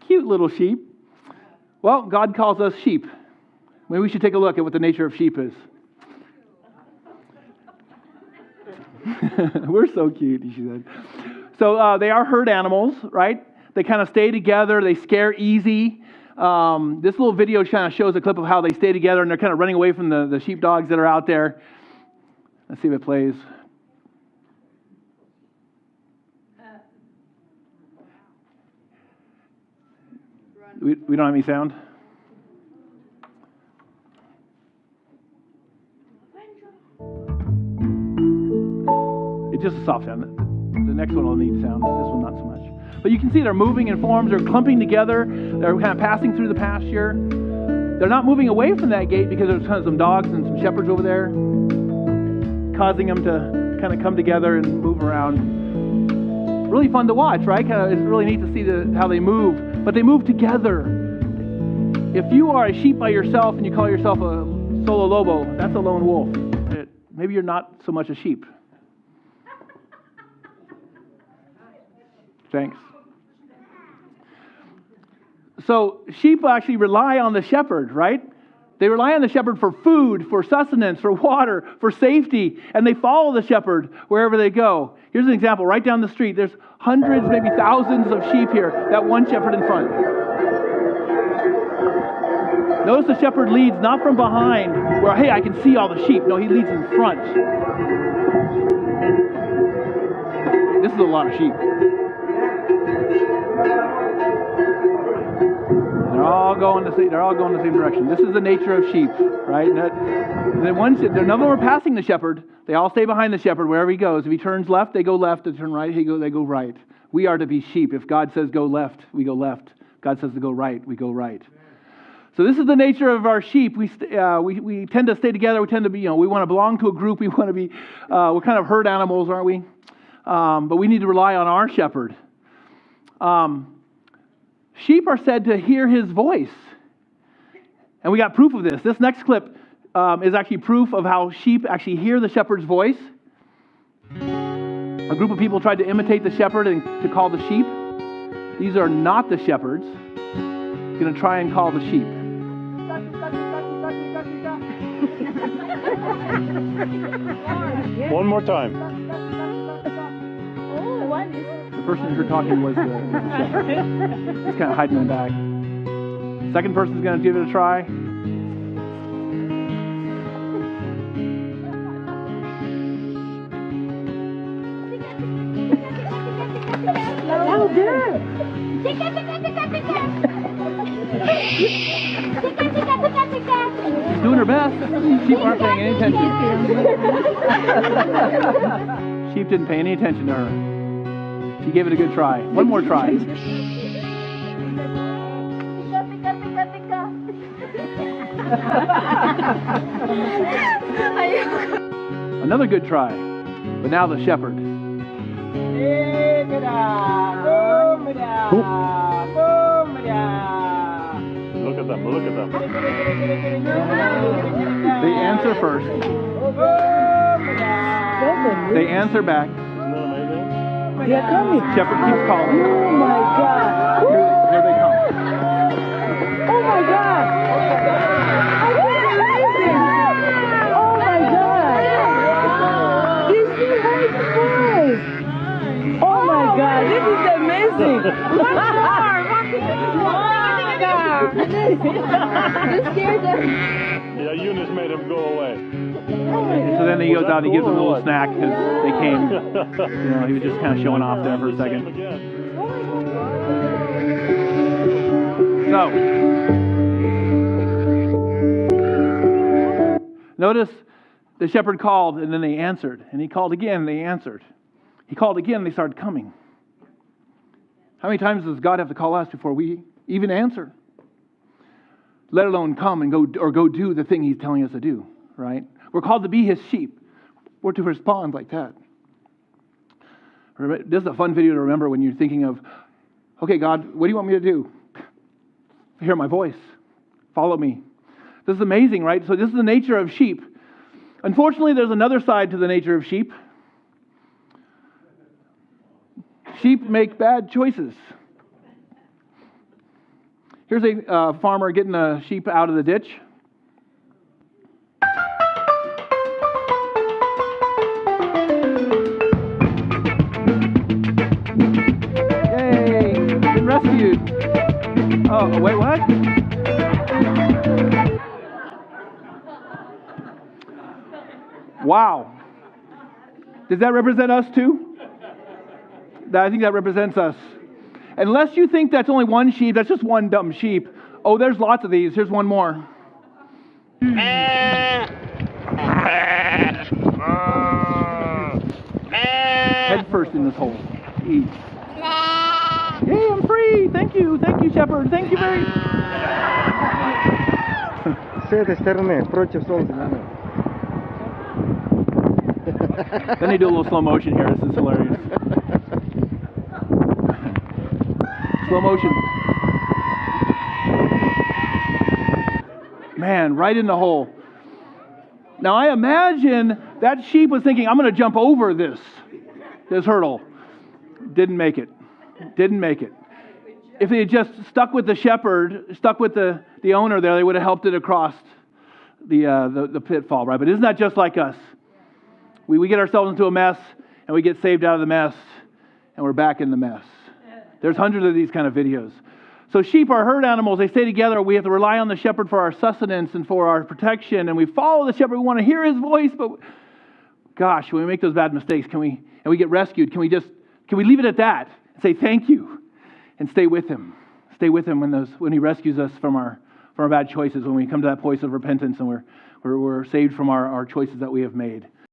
Cute little sheep. Well, God calls us sheep. Maybe we should take a look at what the nature of sheep is. We're so cute, she said. So they are herd animals, right? They kind of stay together. They scare easy. This little video kind of shows a clip of how they stay together, and they're kind of running away from the sheepdogs that are out there. Let's see if it plays. We don't have any sound? It's just a soft sound. The next one will need sound. This one not so much. But you can see they're moving in forms. They're clumping together. They're kind of passing through the pasture. They're not moving away from that gate because there's kind of some dogs and some shepherds over there, causing them to kind of come together and move around. Really fun to watch, right? It's really neat to see how they move. But they move together. If you are a sheep by yourself and you call yourself a solo lobo, that's a lone wolf. Maybe you're not so much a sheep. Thanks. So sheep actually rely on the shepherd, right? They rely on the shepherd for food, for sustenance, for water, for safety, and they follow the shepherd wherever they go. Here's an example. Right down the street, there's hundreds, maybe thousands of sheep here. That one shepherd in front. Notice the shepherd leads not from behind, where, hey, I can see all the sheep. No, he leads in front. This is a lot of sheep. They're all going the same direction. This is the nature of sheep, right? None of them are passing the shepherd. They all stay behind the shepherd wherever he goes. If he turns left, they go left. If they turn right, they go right. We are to be sheep. If God says go left, we go left. If God says to go right, we go right. So this is the nature of our sheep. We tend to stay together. We tend to be, we want to belong to a group. We want to be, we're kind of herd animals, aren't we? But we need to rely on our shepherd. Sheep are said to hear his voice. And we got proof of this. This next clip is actually proof of how sheep actually hear the shepherd's voice. A group of people tried to imitate the shepherd and to call the sheep. These are not the shepherds. Going to try and call the sheep. One more time. The person who heard talking was the shepherd. He's kind of hiding in the back. Second person's going to give it a try. Oh, good. She's doing her best. Sheep aren't paying any attention. Sheep didn't pay any attention to her. She gave it a good try. One more try. Another good try. But now the shepherd. Look at them, look at them. They answer first. They answer back. Isn't that amazing? They're coming. Shepherd keeps calling. Oh my God. Here they come. Oh my God. I can't believe it. Oh my God. This is high voice. Oh my God. This is amazing. One more. This scared them. Yeah, Eunice made him go away. So then he goes out and he gives them a little snack because they came. He was just kind of showing off there for a second. So, notice the shepherd called and then they answered. And he called again and they answered. He called again and they started coming. How many times does God have to call us before we even answer? Let alone come and go do the thing he's telling us to do, right? We're called to be his sheep. We're to respond like that. This is a fun video to remember when you're thinking of, okay, God, what do you want me to do? Hear my voice. Follow me. This is amazing, right? So this is the nature of sheep. Unfortunately, there's another side to the nature of sheep. Sheep make bad choices. Here's a farmer getting a sheep out of the ditch. Yay! Been rescued. Oh, wait, what? Wow. Does that represent us too? I think that represents us. Unless you think that's only one sheep, that's just one dumb sheep. Oh, there's lots of these. Here's one more. Head first in this hole. Eat. Yay, I'm free. Thank you, shepherd. Thank you very much. С этой стороны, против солнца. Then they do a little slow motion here. This is hilarious. Slow motion. Man, right in the hole. Now I imagine that sheep was thinking, I'm going to jump over this hurdle. Didn't make it. If they had just stuck with the shepherd, stuck with the owner there, they would have helped it across the pitfall, right? But isn't that just like us? We get ourselves into a mess, and we get saved out of the mess, and we're back in the mess. There's hundreds of these kind of videos. So sheep are herd animals. They stay together. We have to rely on the shepherd for our sustenance and for our protection, and we follow the shepherd. We want to hear his voice, but gosh, when we make those bad mistakes, and we get rescued, can we leave it at that and say thank you and stay with him? Stay with him when he rescues us from our bad choices, when we come to that place of repentance and we're saved from our choices that we have made.